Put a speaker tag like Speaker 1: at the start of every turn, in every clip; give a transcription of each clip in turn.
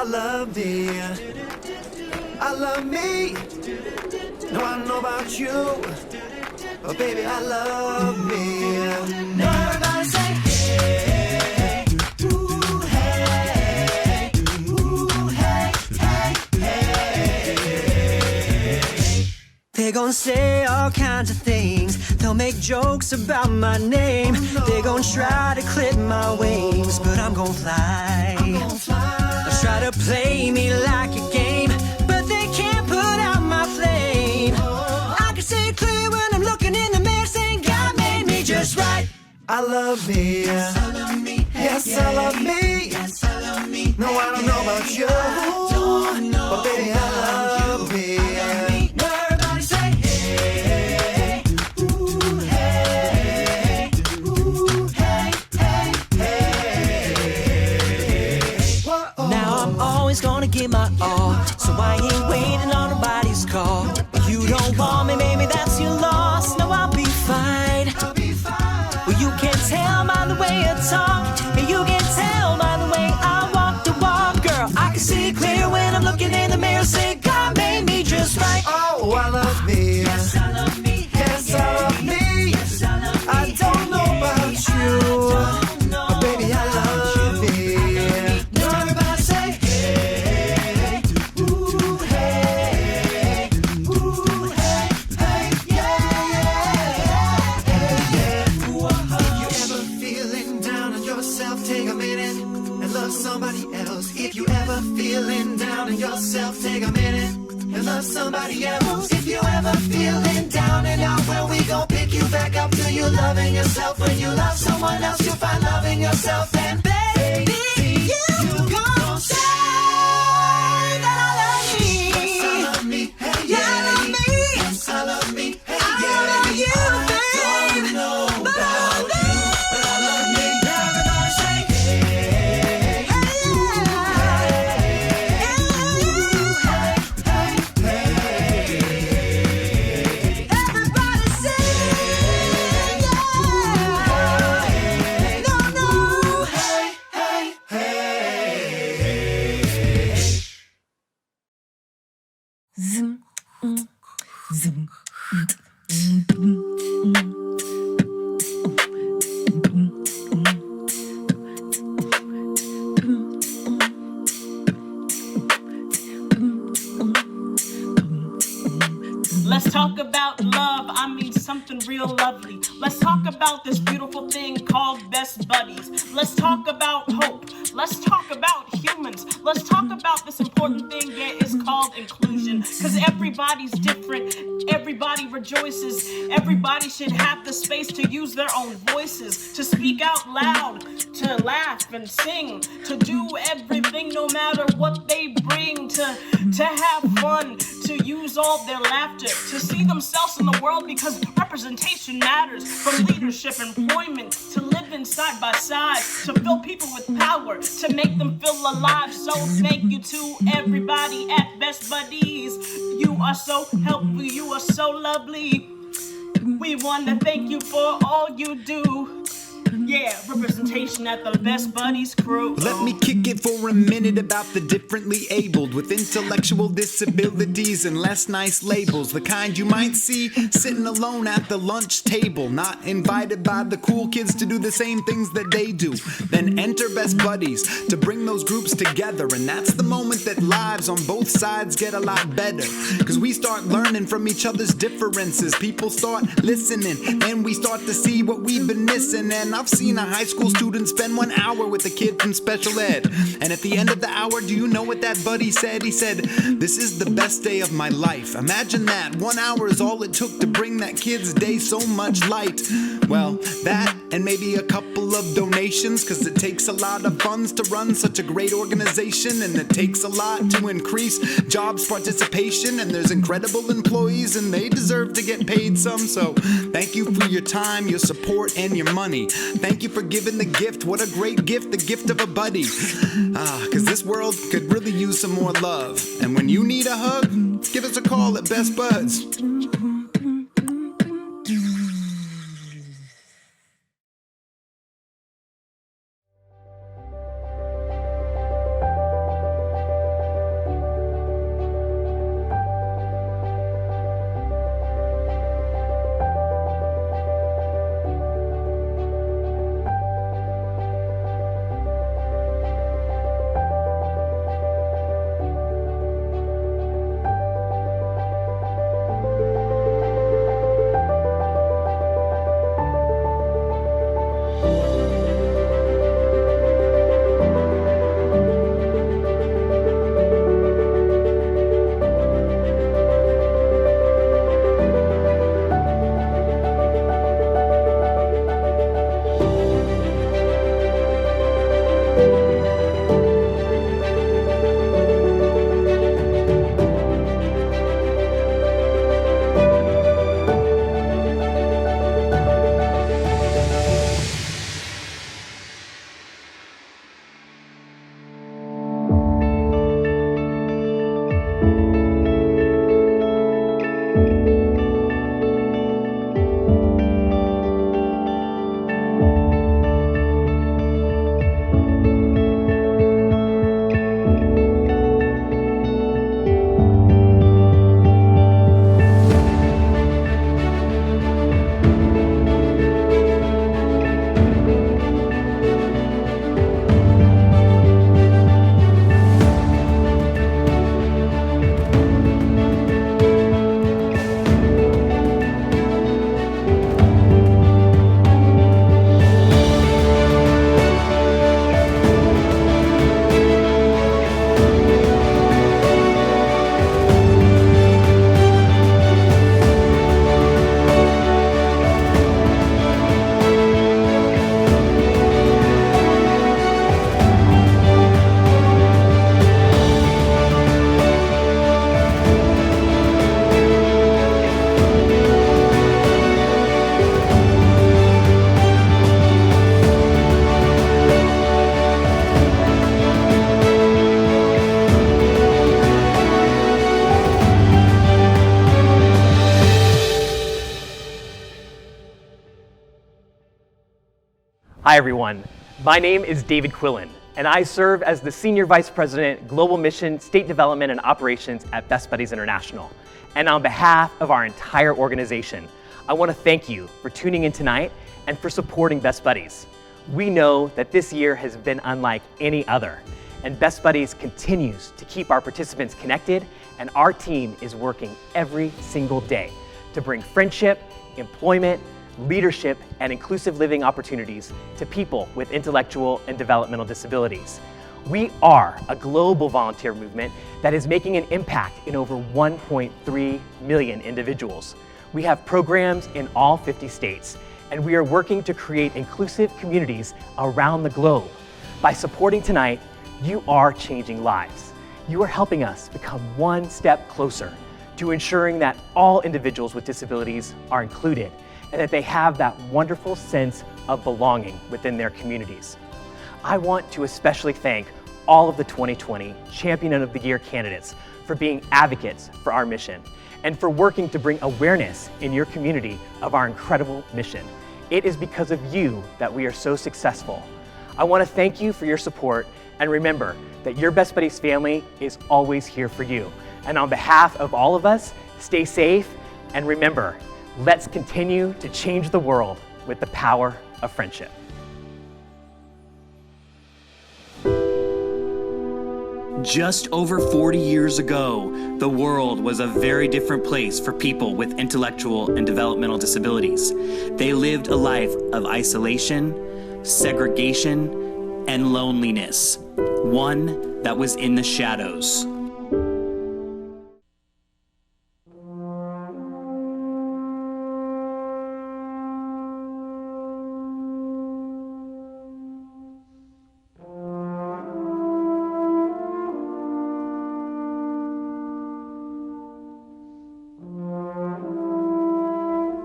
Speaker 1: I love me. I love me. No, I don't know about you. Oh, baby, I love me. Now everybody say, hey, ooh, hey, ooh, hey, hey, hey. They're gonna say all kinds of things. They'll make jokes about my name. They're gonna try to clip my wings, but I'm gonna fly. They'll try to play me like a game, but they can't put out my flame. I can see it clear when I'm looking in the mirror, saying God made me just right. I love me. Yes, I love me. Yes, I love me. Yes, I love me. No, I don't know about you, but baby, I love me. Gonna give my all, so I ain't waiting on nobody's call. You don't want me, maybe that's your loss. No, I'll be fine. Well, you can tell by the way I talk, and you can tell by the way I walk the walk. Girl, I can see it clear when I'm looking in the mirror, say God made me just right. Oh, I love me. Yes, I love me. Yes, I love me. Yes, I love me. I don't know about you, but baby, I love me. If you ever feeling down on yourself, take a minute and love somebody else. If you ever feeling down and out, well, we gon' pick you back up till you loving yourself. When you love someone else, you'll find love in yourself. And baby, you gon' say that I love me. Yes, I love me. Hey, yeah, I love me. Yes, I love me. Hey, yeah, I love you, babe. I don't know about you, but I love me. Everybody say,
Speaker 2: Let's talk about love, I mean something real lovely. Let's talk about this beautiful thing called best buddies. Let's talk about hope. Let's talk about humans. Let's talk about this important thing that is called inclusion. Cause everybody's different, everybody rejoices. Everybody should have the space to use their own voices, to speak out loud, to laugh and sing, to do everything no matter what they bring, to have fun, to use all their laughter, to see themselves in the world because representation matters. From leadership, employment, to living side by side, to fill people with power, to make them feel alive. So thank you to everybody at Best Buddies. You are so helpful, you are so lovely. We want to thank you for all you do. Yeah, representation at the Best Buddies crew.
Speaker 3: Let me kick it for a minute about the differently abled with intellectual disabilities and less nice labels. The kind you might see sitting alone at the lunch table, not invited by the cool kids to do the same things that they do. Then enter Best Buddies to bring those groups together, and that's the moment that lives on both sides get a lot better. Cause we start learning from each other's differences. People start listening, and we start to see what we've been missing. And I've seen a high school student spend 1 hour with a kid from special ed, and at the end of the hour, do you know what that buddy said? He said, "This is the best day of my life." Imagine that. 1 hour is all it took to bring that kid's day so much light. Well, that and maybe a couple of donations, cause it takes a lot of funds to run such a great organization, and it takes a lot to increase jobs participation, and there's incredible employees and they deserve to get paid some. So thank you for your time, your support, and your money. Thank you for giving the gift. What a great gift, the gift of a buddy. Cause this world could really use some more love. And when you need a hug, give us a call at Best Buds.
Speaker 4: Hi everyone, my name is David Quillen, and I serve as the Senior Vice President, Global Mission, State Development and Operations at Best Buddies International. And on behalf of our entire organization, I want to thank you for tuning in tonight and for supporting Best Buddies. We know that this year has been unlike any other, and Best Buddies continues to keep our participants connected, and our team is working every single day to bring friendship, employment, leadership, and inclusive living opportunities to people with intellectual and developmental disabilities. We are a global volunteer movement that is making an impact in over 1.3 million individuals. We have programs in all 50 states, and we are working to create inclusive communities around the globe. By supporting tonight, you are changing lives. You are helping us become one step closer to ensuring that all individuals with disabilities are included and that they have that wonderful sense of belonging within their communities. I want to especially thank all of the 2020 Champion of the Year candidates for being advocates for our mission and for working to bring awareness in your community of our incredible mission. It is because of you that we are so successful. I want to thank you for your support, and remember that your Best Buddies family is always here for you. And on behalf of all of us, stay safe, and remember, let's continue to change the world with the power of friendship.
Speaker 3: Just over 40 years ago, the world was a very different place for people with intellectual and developmental disabilities. They lived a life of isolation, segregation, and loneliness, one that was in the shadows.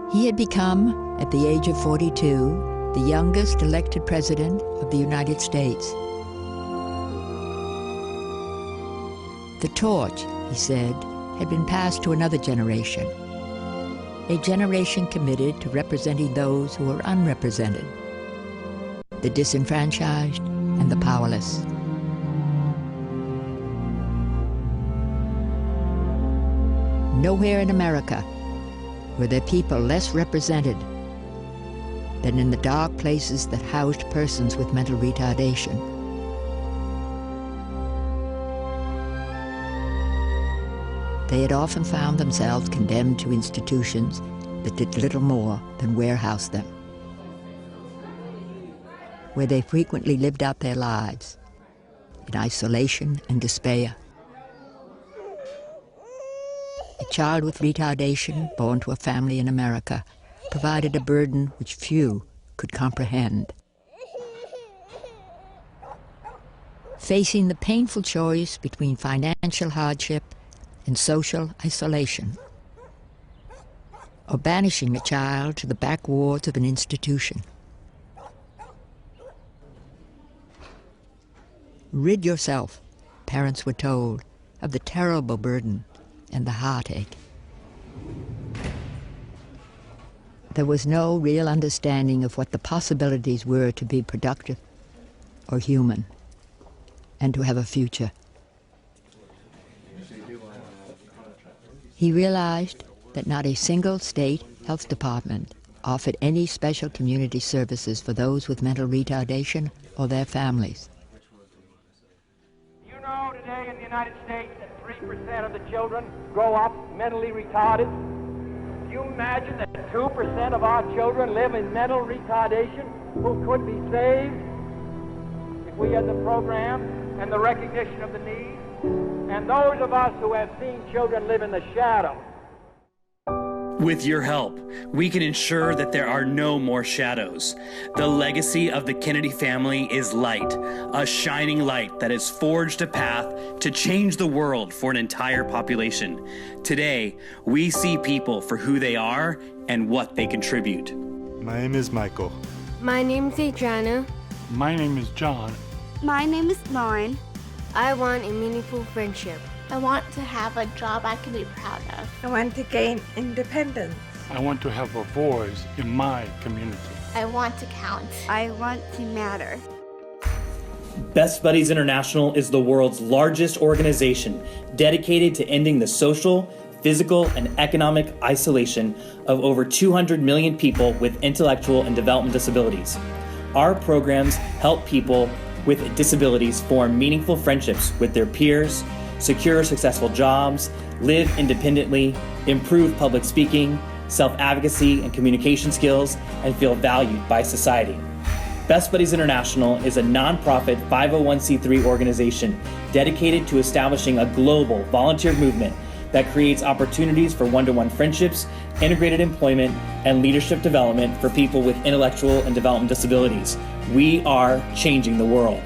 Speaker 5: He had become, at the age of 42, the youngest elected president of the United States. The torch, he said, had been passed to another generation, a generation committed to representing those who are unrepresented, the disenfranchised and the powerless. Nowhere in America were there people less represented than in the dark places that housed persons with mental retardation. They had often found themselves condemned to institutions that did little more than warehouse them, where they frequently lived out their lives in isolation and despair. A child with retardation born to a family in America provided a burden which few could comprehend. Facing the painful choice between financial hardship and social isolation, or banishing a child to the back wards of an institution. Rid yourself, parents were told, of the terrible burden and the heartache. There was no real understanding of what the possibilities were to be productive or human and to have a future. He realized that not a single state health department offered any special community services for those with mental retardation or their families.
Speaker 6: You know today in the United States that 3% of the children grow up mentally retarded. Do you imagine that 2% of our children live in mental retardation who could be saved if we had the program and the recognition of the need? And those of us who have seen children live in the shadow.
Speaker 3: With your help, we can ensure that there are no more shadows. The legacy of the Kennedy family is light, a shining light that has forged a path to change the world for an entire population. Today, we see people for who they are and what they contribute.
Speaker 7: My name is Michael.
Speaker 8: My name is Adriana.
Speaker 9: My name is John.
Speaker 10: My name is Lauren.
Speaker 8: I want a meaningful friendship.
Speaker 10: I want to have a job I can be proud of.
Speaker 11: I want to gain independence.
Speaker 9: I want to have a voice in my community.
Speaker 10: I want to count. I want to matter.
Speaker 7: Best Buddies International is the world's largest organization dedicated to ending the social, physical, and economic isolation of over 200 million people with intellectual and developmental disabilities. Our programs help people with disabilities form meaningful friendships with their peers, secure successful jobs, live independently, improve public speaking, self-advocacy and communication skills, and feel valued by society. Best Buddies International is a nonprofit 501c3 organization dedicated to establishing a global volunteer movement that creates opportunities for one-to-one friendships, integrated employment, and leadership development for people with intellectual and developmental disabilities. We are changing the world.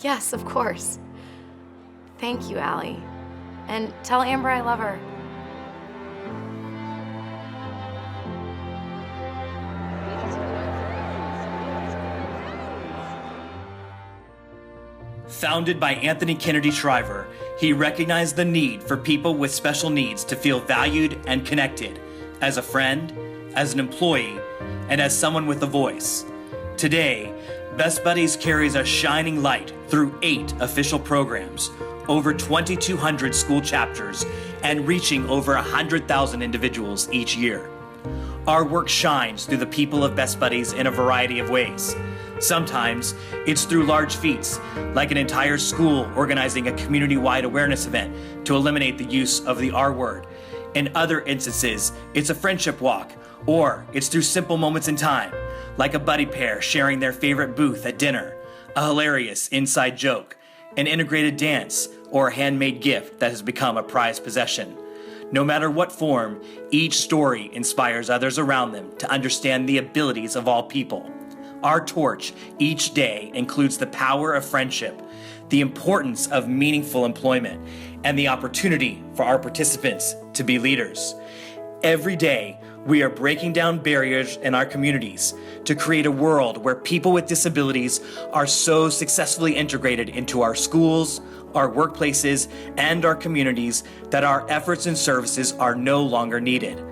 Speaker 11: Yes, of course. Thank you, Allie. And tell Amber I love her.
Speaker 7: Founded by Anthony Kennedy Shriver, he recognized the need for people with special needs to feel valued and connected, as a friend, as an employee, and as someone with a voice. Today, Best Buddies carries a shining light through 8 official programs, over 2,200 school chapters, and reaching over 100,000 individuals each year. Our work shines through the people of Best Buddies in a variety of ways. Sometimes it's through large feats, like an entire school organizing a community-wide awareness event to eliminate the use of the R word. In other instances, it's a friendship walk, or it's through simple moments in time, like a buddy pair sharing their favorite booth at dinner, a hilarious inside joke, an integrated dance, or a handmade gift that has become a prized possession. No matter what form, each story inspires others around them to understand the abilities of all people. Our torch each day includes the power of friendship, the importance of meaningful employment, and the opportunity for our participants to be leaders. Every day, we are breaking down barriers in our communities to create a world where people with disabilities are so successfully integrated into our schools, our workplaces, and our communities that our efforts and services are no longer needed.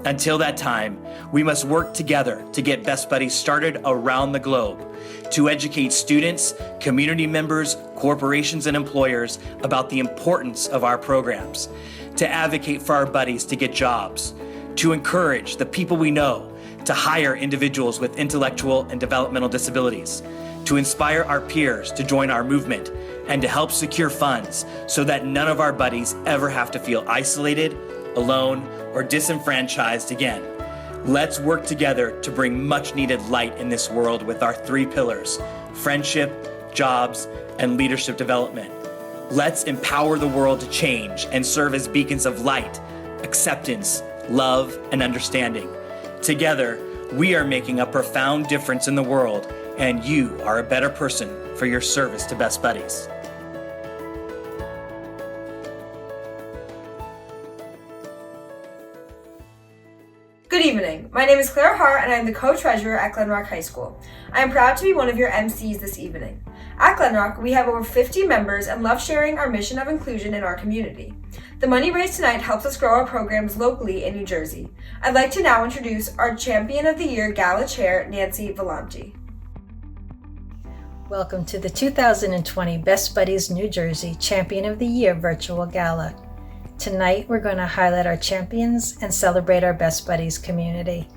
Speaker 7: Until that time, we must work together to get Best Buddies started around the globe, to educate students, community members, corporations, and employers about the importance of our programs, to advocate for our buddies to get jobs, to encourage the people we know to hire individuals with intellectual and developmental disabilities, to inspire our peers to join our movement, and to help secure funds so that none of our buddies ever have to feel isolated, alone, or disenfranchised again. Let's work together to bring much needed light in this world with our 3 pillars: friendship, jobs, and leadership development. Let's empower the world to change and serve as beacons of light, acceptance, love, and understanding. Together, we are making a profound difference in the world, and you are a better person for your service to Best Buddies.
Speaker 12: Good evening. My name is Claire Hart, and I am the co-treasurer at Glen Rock High School. I am proud to be one of your MCs this evening. At Glen Rock, we have over 50 members and love sharing our mission of inclusion in our community. The money raised tonight helps us grow our programs locally in New Jersey. I'd like to now introduce our Champion of the Year Gala Chair, Nancy Volanti.
Speaker 13: Welcome to the 2020 Best Buddies New Jersey Champion of the Year Virtual Gala. Tonight, we're going to highlight our champions and celebrate our Best Buddies community.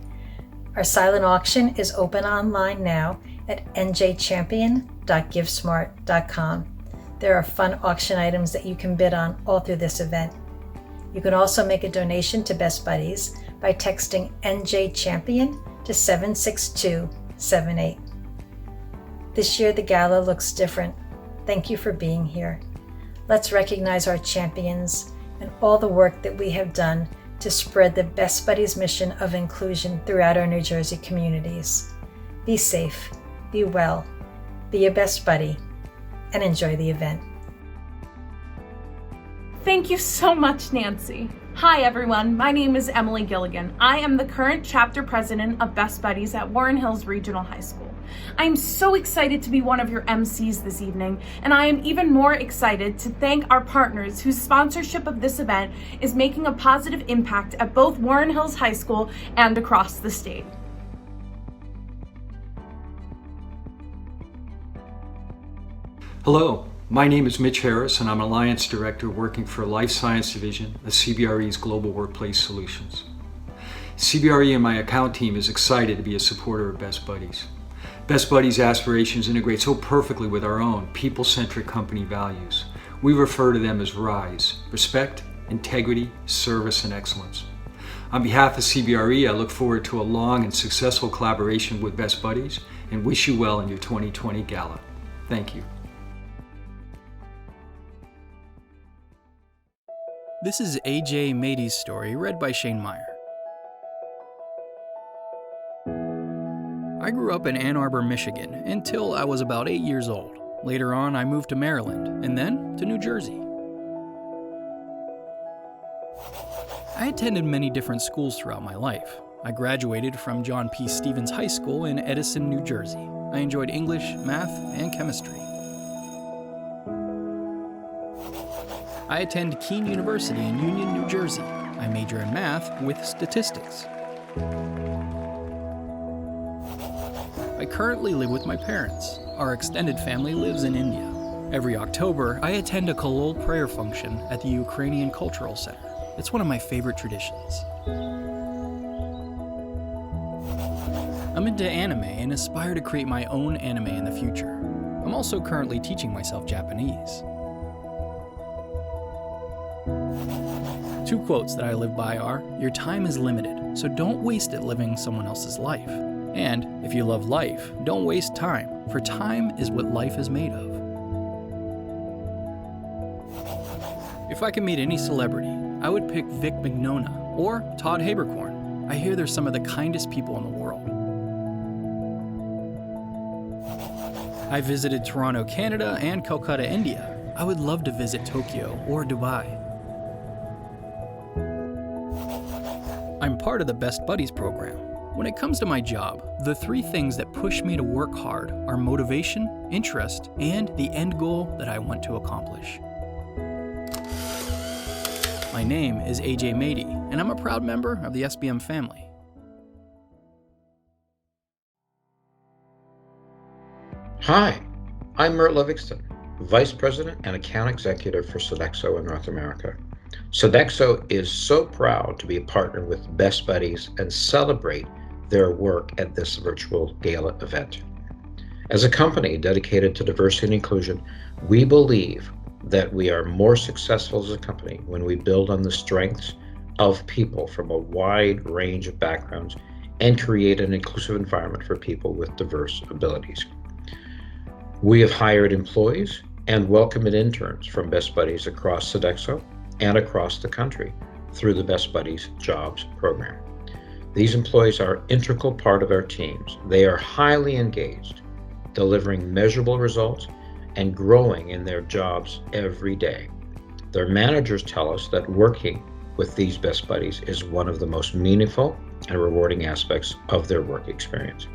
Speaker 13: Our silent auction is open online now at NJCHAMPION.givesmart.com. There are fun auction items that you can bid on all through this event. You can also make a donation to Best Buddies by texting NJ Champion to 76278. This year the gala looks different. Thank you for being here. Let's recognize our champions and all the work that we have done to spread the Best Buddies mission of inclusion throughout our New Jersey communities. Be safe, be well, be a best buddy, and enjoy the event.
Speaker 14: Thank you so much, Nancy. Hi everyone, my name is Emily Gilligan. I am the current chapter president of Best Buddies at Warren Hills Regional High School. I am so excited to be one of your MCs this evening, and I am even more excited to thank our partners whose sponsorship of this event is making a positive impact at both Warren Hills High School and across the state.
Speaker 15: Hello, my name is Mitch Harris, and I'm an Alliance Director working for Life Science Division of CBRE's Global Workplace Solutions. CBRE and my account team is excited to be a supporter of Best Buddies. Best Buddies' aspirations integrate so perfectly with our own people-centric company values. We refer to them as RISE: respect, integrity, service, and excellence. On behalf of CBRE, I look forward to a long and successful collaboration with Best Buddies and wish you well in your 2020 gala. Thank you.
Speaker 16: This is A.J. Mady's story, read by Shane Meyer. I grew up in Ann Arbor, Michigan, until I was about 8 years old. Later on, I moved to Maryland, and then to New Jersey. I attended many different schools throughout my life. I graduated from John P. Stevens High School in Edison, New Jersey. I enjoyed English, math, and chemistry. I attend Keene University in Union, New Jersey. I major in math with statistics. I currently live with my parents. Our extended family lives in India. Every October, I attend a Kolol prayer function at the Ukrainian Cultural Center. It's one of my favorite traditions. I'm into anime and aspire to create my own anime in the future. I'm also currently teaching myself Japanese. Two quotes that I live by are, "Your time is limited, so don't waste it living someone else's life." And, "If you love life, don't waste time, for time is what life is made of." If I could meet any celebrity, I would pick Vic Mignogna or Todd Haberkorn. I hear they're some of the kindest people in the world. I visited Toronto, Canada and Calcutta, India. I would love to visit Tokyo or Dubai. I'm part of the Best Buddies program. When it comes to my job, the three things that push me to work hard are motivation, interest, and the end goal that I want to accomplish. My name is AJ Mady, and I'm a proud member of the SBM family.
Speaker 17: Hi, I'm Mert Livingston, Vice President and Account Executive for Sodexo in North America. Sodexo is so proud to be a partner with Best Buddies and celebrate their work at this virtual gala event. As a company dedicated to diversity and inclusion, we believe that we are more successful as a company when we build on the strengths of people from a wide range of backgrounds and create an inclusive environment for people with diverse abilities. We have hired employees and welcomed interns from Best Buddies across Sodexo and across the country through the Best Buddies Jobs program. These employees are an integral part of our teams. They are highly engaged, delivering measurable results and growing in their jobs every day. Their managers tell us that working with these Best Buddies is one of the most meaningful and rewarding aspects of their work experience.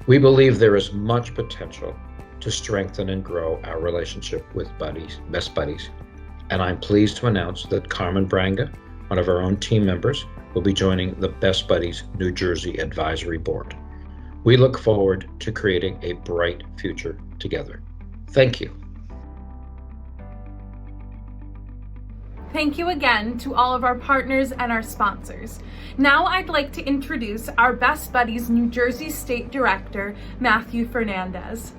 Speaker 17: We believe there is much potential to strengthen and grow our relationship with Best Buddies. And I'm pleased to announce that Carmen Branga, one of our own team members, will be joining the Best Buddies New Jersey Advisory Board. We look forward to creating a bright future together. Thank you.
Speaker 14: Thank you again to all of our partners and our sponsors. Now I'd like to introduce our Best Buddies New Jersey State Director, Matthew Fernandez.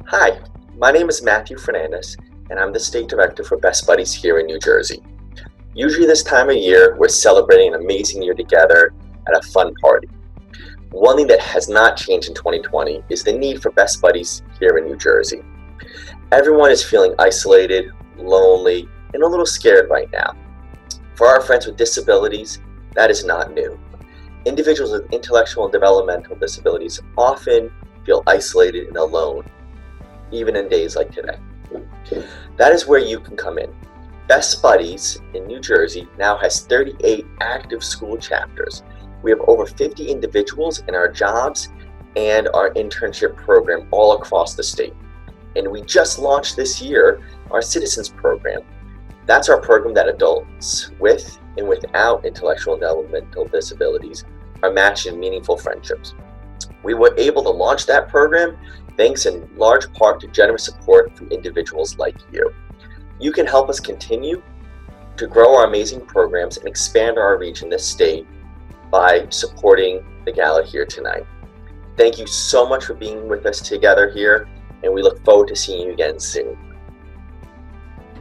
Speaker 18: Hi, my name is Matthew Fernandez, and I'm the State Director for Best Buddies here in New Jersey. Usually this time of year, we're celebrating an amazing year together, at a fun party. One thing that has not changed in 2020 is the need for Best Buddies here in New Jersey. Everyone is feeling isolated, lonely, and a little scared right now. For our friends with disabilities, that is not new. Individuals with intellectual and developmental disabilities often feel isolated and alone, even in days like today. That is where you can come in. Best Buddies in New Jersey now has 38 active school chapters. We have over 50 individuals in our jobs and our internship program all across the state. And we just launched this year our Citizens program. That's our program that adults with and without intellectual and developmental disabilities are matched in meaningful friendships. We were able to launch that program thanks in large part to generous support from individuals like you. You can help us continue to grow our amazing programs and expand our reach in this state by supporting the gala here tonight. Thank you so much for being with us together here, and we look forward to seeing you again soon.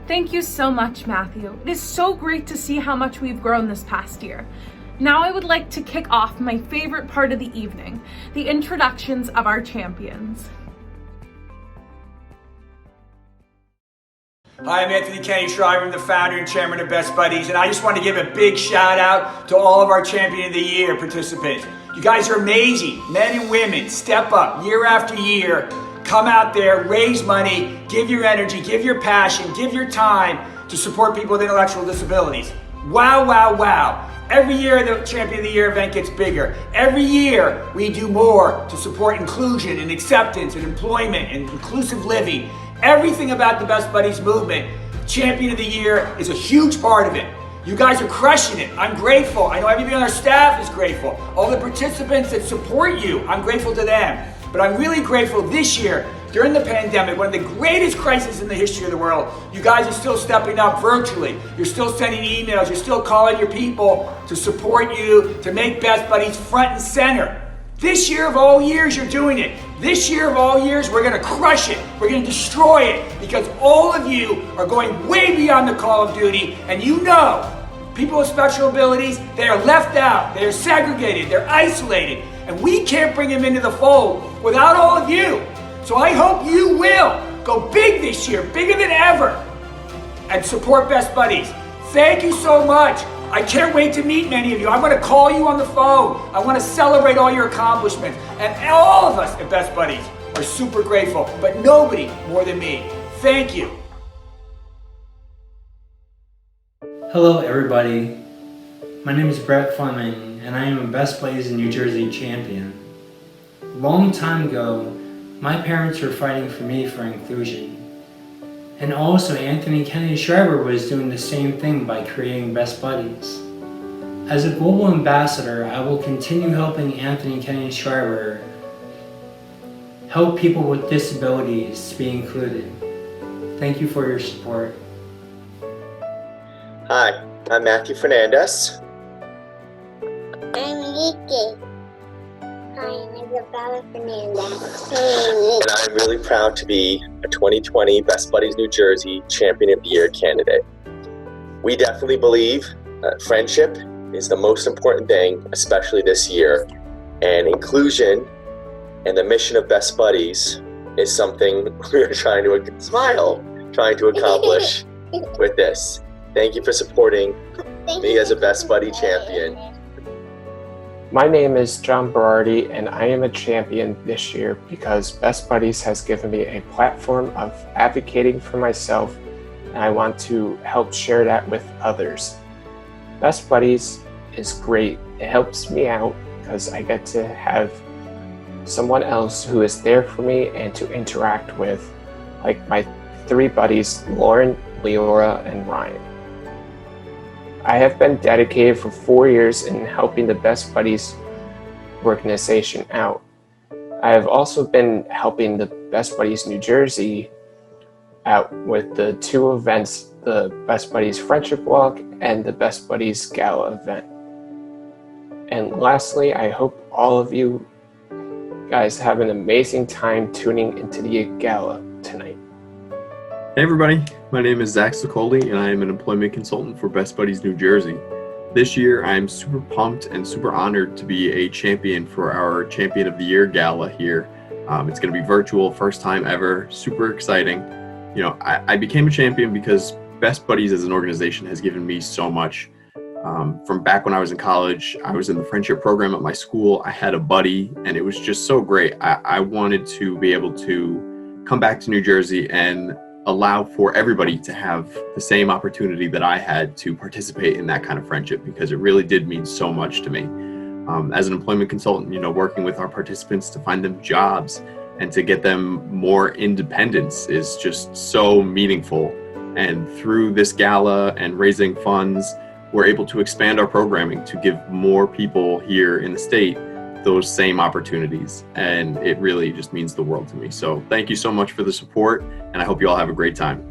Speaker 14: Thank you so much, Matthew. It is so great to see how much we've grown this past year. Now I would like to kick off my favorite part of the evening, the introductions of our champions.
Speaker 19: Hi, I'm Anthony Kennedy Shriver. I'm the founder and chairman of Best Buddies, and I just want to give a big shout out to all of our Champion of the Year participants. You guys are amazing. Men and women, step up year after year. Come out there, raise money, give your energy, give your passion, give your time to support people with intellectual disabilities. Wow, wow, wow. Every year the Champion of the Year event gets bigger. Every year we do more to support inclusion and acceptance and employment and inclusive living. Everything about the Best Buddies movement, Champion of the Year is a huge part of it. You guys are crushing it. I'm grateful. I know everybody on our staff is grateful. All the participants that support you, I'm grateful to them. But I'm really grateful this year, during the pandemic, one of the greatest crises in the history of the world, you guys are still stepping up virtually. You're still sending emails. You're still calling your people to support you, to make Best Buddies front and center. This year of all years, you're doing it. This year of all years, we're going to crush it. We're going to destroy it because all of you are going way beyond the call of duty. And you know, people with special abilities, they are left out. They are segregated. They're isolated. And we can't bring them into the fold without all of you. So I hope you will go big this year, bigger than ever, and support Best Buddies. Thank you so much. I can't wait to meet many of you. I'm going to call you on the phone. I want to celebrate all your accomplishments. And all of us at Best Buddies are super grateful, but nobody more than me. Thank you.
Speaker 20: Hello everybody. My name is Brett Fleming and I am a Best Buddies in New Jersey champion. A long time ago, my parents were fighting for me for inclusion. And also Anthony Kennedy Shriver was doing the same thing by creating Best Buddies. As a global ambassador, I will continue helping Anthony Kennedy Shriver help people with disabilities to be included. Thank you for your support.
Speaker 18: Hi, I'm Matthew Fernandez.
Speaker 10: I'm Vicky. I'm Isabella Fernandez.
Speaker 18: And I'm really proud to be a 2020 Best Buddies New Jersey Champion of the Year candidate. We definitely believe that friendship is the most important thing, especially this year. And inclusion and the mission of Best Buddies is something we're trying to accomplish with this. Thank you for supporting me as a Best Buddy champion.
Speaker 21: My name is John Berardi, and I am a champion this year because Best Buddies has given me a platform of advocating for myself, and I want to help share that with others. Best Buddies is great. It helps me out because I get to have someone else who is there for me and to interact with, like my three buddies, Lauren, Leora, and Ryan. I have been dedicated for 4 years in helping the Best Buddies organization out. I have also been helping the Best Buddies New Jersey out with the two events, the Best Buddies Friendship Walk and the Best Buddies Gala event. And lastly, I hope all of you guys have an amazing time tuning into the gala tonight.
Speaker 22: Hey everybody, my name is Zach Socoli and I am an employment consultant for Best Buddies New Jersey.
Speaker 1: This year, I'm super pumped and super honored to be a champion for our Champion of the Year Gala here. It's going to be virtual, first time ever, super exciting. You know, I became a champion because Best Buddies as an organization has given me so much. From back when I was in college, I was in the friendship program at my school. I had a buddy, and it was just so great. I wanted to be able to come back to New Jersey and allow for everybody to have the same opportunity that I had to participate in that kind of friendship, because it really did mean so much to me. As an employment consultant, you know, working with our participants to find them jobs and to get them more independence is just so meaningful. And through this gala and raising funds, we're able to expand our programming to give more people here in the state those same opportunities. And it really just means the world to me. So thank you so much for the support, and I hope you all have a great time.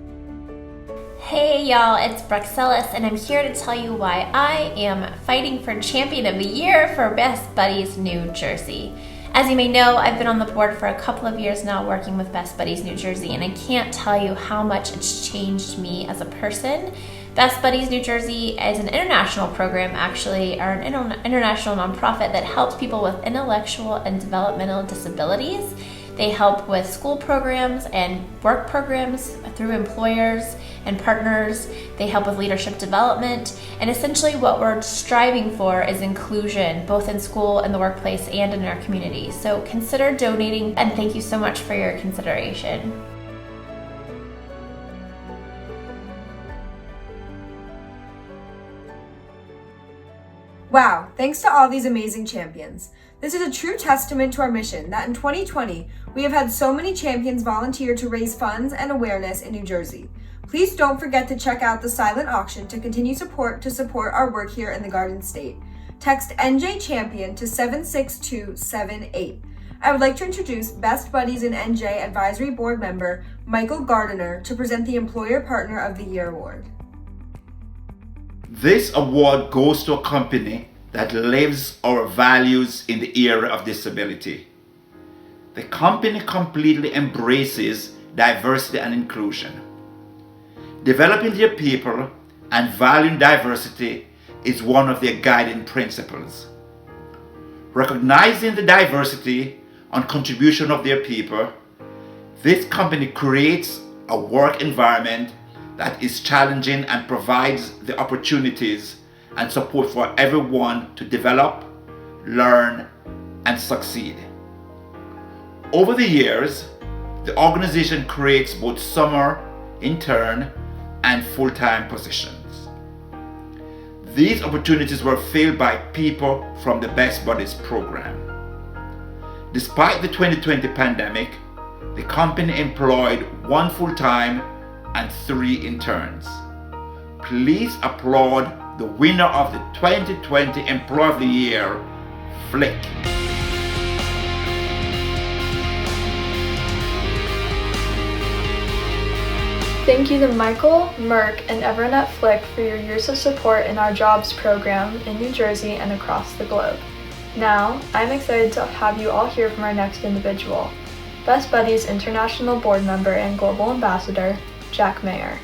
Speaker 22: Hey y'all, it's Bruxellis, and I'm here to tell you why I am fighting for Champion of the Year for Best Buddies New Jersey. As you may know, I've been on the board for a couple of years now working with Best Buddies New Jersey, and I can't tell you how much it's changed me as a person. Best Buddies New Jersey is an international program, actually, or an international nonprofit that helps people with intellectual and developmental disabilities. They help with school programs and work programs through employers and partners. They help with leadership development. And essentially what we're striving for is inclusion, both in school, in the workplace, and in our community. So consider donating, and thank you so much for your consideration.
Speaker 12: Wow, thanks to all these amazing champions. This is a true testament to our mission that in 2020, we have had so many champions volunteer to raise funds and awareness in New Jersey. Please don't forget to check out the silent auction to continue support our work here in the Garden State. Text NJCHAMPION to 76278. I would like to introduce Best Buddies and NJ Advisory Board member Michael Gardiner to present the Employer Partner of the Year Award.
Speaker 23: This award goes to a company that lives our values in the era of disability. The company completely embraces diversity and inclusion. Developing their people and valuing diversity is one of their guiding principles. Recognizing the diversity and contribution of their people, this company creates a work environment that is challenging and provides the opportunities and support for everyone to develop, learn, and succeed. Over the years, the organization creates both summer, intern, and full-time positions. These opportunities were filled by people from the Best Buddies program. Despite the 2020 pandemic, the company employed 1 full-time and 3 interns. Please applaud the winner of the 2020 Employee of the Year, Flick.
Speaker 24: Thank you to Michael, Merck, and everyone at Flick for your years of support in our jobs program in New Jersey and across the globe. Now, I'm excited to have you all hear from our next individual, Best Buddies International Board Member and Global Ambassador, Jack Mayer.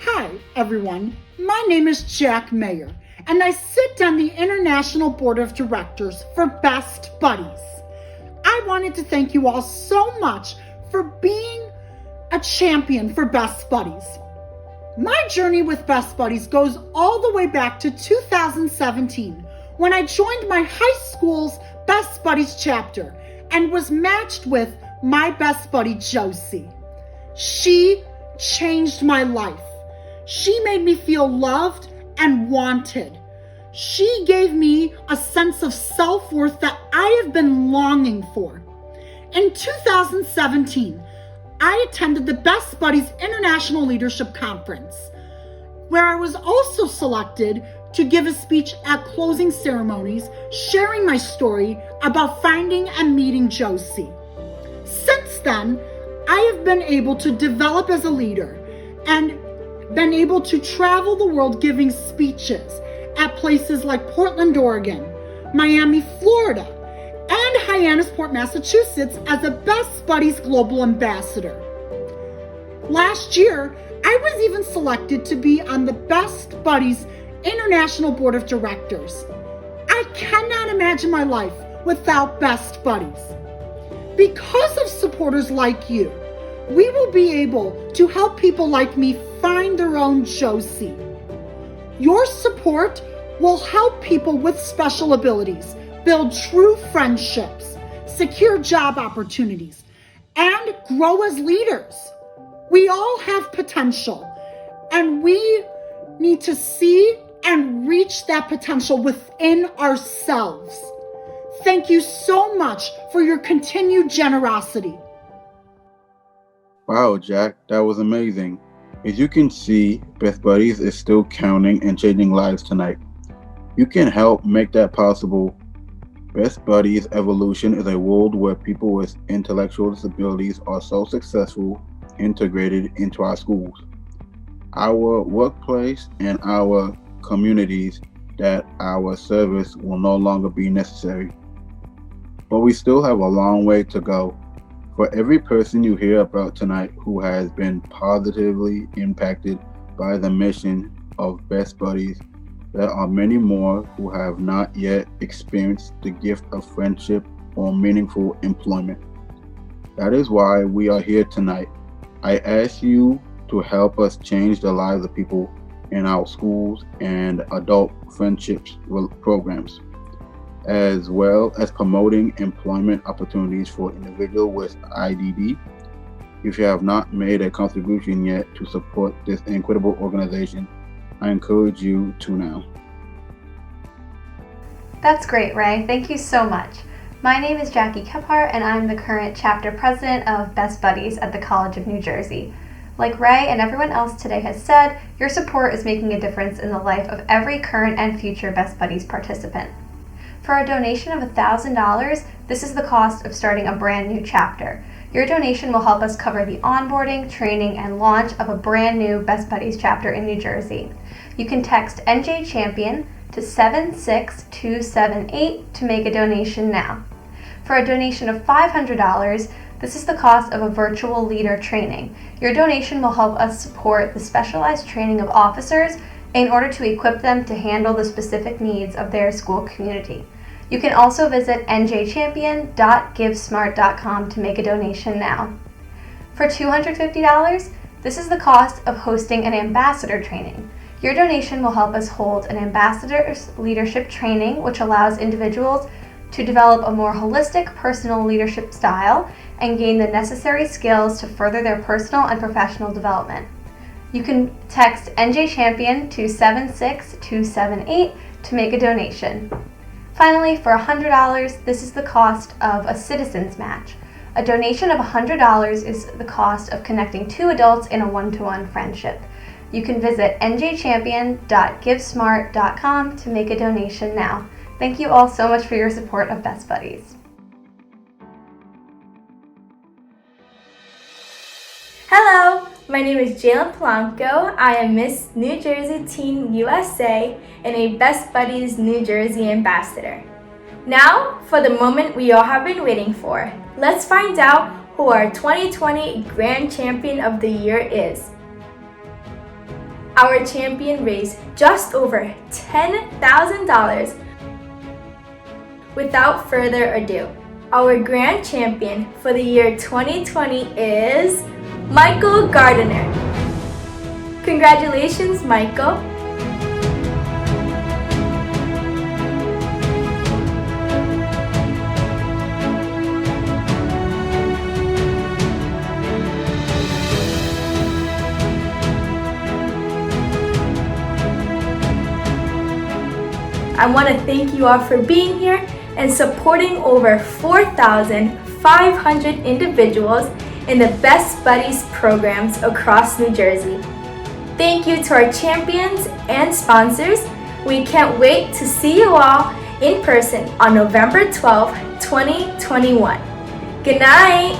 Speaker 25: Hi, everyone. My name is Jack Mayer, and I sit on the International Board of Directors for Best Buddies. I wanted to thank you all so much for being a champion for Best Buddies. My journey with Best Buddies goes all the way back to 2017, when I joined my high school's Best Buddies chapter and was matched with my best buddy, Josie. She changed my life. She made me feel loved and wanted. She gave me a sense of self-worth that I have been longing for. In 2017, I attended the Best Buddies International Leadership Conference, where I was also selected to give a speech at closing ceremonies, sharing my story about finding and meeting Josie. Since then, I have been able to develop as a leader and been able to travel the world giving speeches at places like Portland, Oregon, Miami, Florida, and Hyannisport, Massachusetts as a Best Buddies Global Ambassador. Last year, I was even selected to be on the Best Buddies International Board of Directors. I cannot imagine my life without Best Buddies. Because of supporters like you, we will be able to help people like me find their own Josie. Your support will help people with special abilities build true friendships, secure job opportunities, and grow as leaders. We all have potential, and we need to see and reach that potential within ourselves. Thank you so much for your continued generosity.
Speaker 2: Wow, Jack, that was amazing. As you can see, Best Buddies is still counting and changing lives tonight. You can help make that possible. Best Buddies Evolution is a world where people with intellectual disabilities are so successful, integrated into our schools, our workplace, and our communities that our service will no longer be necessary. But we still have a long way to go. For every person you hear about tonight who has been positively impacted by the mission of Best Buddies, there are many more who have not yet experienced the gift of friendship or meaningful employment. That is why we are here tonight. I ask you to help us change the lives of people in our schools and adult friendships programs, as well as promoting employment opportunities for individuals with IDD. If you have not made a contribution yet to support this incredible organization, I encourage you to now.
Speaker 22: That's great, Ray. Thank you so much. My name is Jackie Kephart, and I'm the current chapter president of Best Buddies at the College of New Jersey. Like Ray and everyone else today has said, your support is making a difference in the life of every current and future Best Buddies participant. For a donation of $1,000, this is the cost of starting a brand new chapter. Your donation will help us cover the onboarding, training, and launch of a brand new Best Buddies chapter in New Jersey. You can text NJCHAMPION to 76278 to make a donation now. For a donation of $500, this is the cost of a virtual leader training. Your donation will help us support the specialized training of officers in order to equip them to handle the specific needs of their school community. You can also visit njchampion.givesmart.com to make a donation now. For $250, this is the cost of hosting an ambassador training. Your donation will help us hold an ambassador's leadership training, which allows individuals to develop a more holistic personal leadership style and gain the necessary skills to further their personal and professional development. You can text NJChampion to 76278 to make a donation. Finally, for $100, this is the cost of a citizens match. A donation of $100 is the cost of connecting two adults in a one-to-one friendship. You can visit njchampion.givesmart.com to make a donation now. Thank you all so much for your support of Best Buddies.
Speaker 24: Hello, my name is Jalen Polanco. I am Miss New Jersey Teen USA and a Best Buddies New Jersey ambassador. Now, for the moment we all have been waiting for. Let's find out who our 2020 Grand Champion of the Year is. Our champion raised just over $10,000. Without further ado, our Grand Champion for the year 2020 is Michael Gardiner. Congratulations, Michael. I want to thank you all for being here and supporting over 4,500 individuals in the Best Buddies programs across New Jersey. Thank you to our champions and sponsors. We can't wait to see you all in person on November 12, 2021. Good night!